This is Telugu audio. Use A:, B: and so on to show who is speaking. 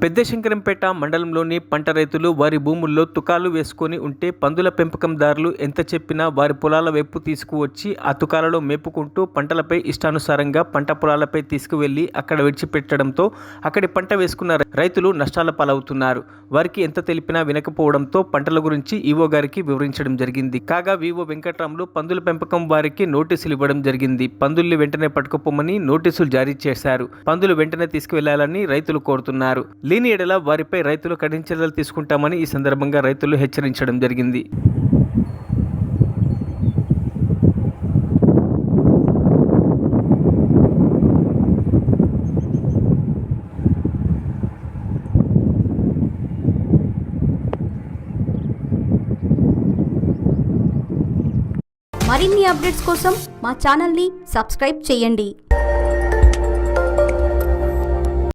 A: పెద్దశంకరంపేట మండలంలోని పంట రైతులు వారి భూముల్లో తుకాలు వేసుకొని ఉంటే పందుల పెంపకందారులు ఎంత చెప్పినా వారి పొలాల వైపు తీసుకువచ్చి ఆ తుకాలలో మేపుకుంటూ పంటలపై ఇష్టానుసారంగా పంట పొలాలపై తీసుకువెళ్లి అక్కడ విడిచిపెట్టడంతో అక్కడి పంట వేసుకున్న రైతులు నష్టాల పాలవుతున్నారు. వారికి ఎంత తెలిపినా వినకపోవడంతో పంటల గురించి ఈవో గారికి వివరించడం జరిగింది. కాగా వివో వెంకట్రాములు పందుల పెంపకం వారికి నోటీసులు ఇవ్వడం జరిగింది. పందుల్ని వెంటనే పట్టుకుపోమని నోటీసులు జారీ చేశారు. పందులు వెంటనే తీసుకువెళ్లాలని రైతులు కోరుతున్నారు. లేని ఎడల వారిపై రైతులు కఠిన చర్యలు తీసుకుంటామని ఈ సందర్భంగా రైతులు హెచ్చరించడం జరిగింది.
B: మరిన్ని అప్డేట్స్ కోసం మా ఛానల్ని సబ్స్క్రైబ్ చేయండి.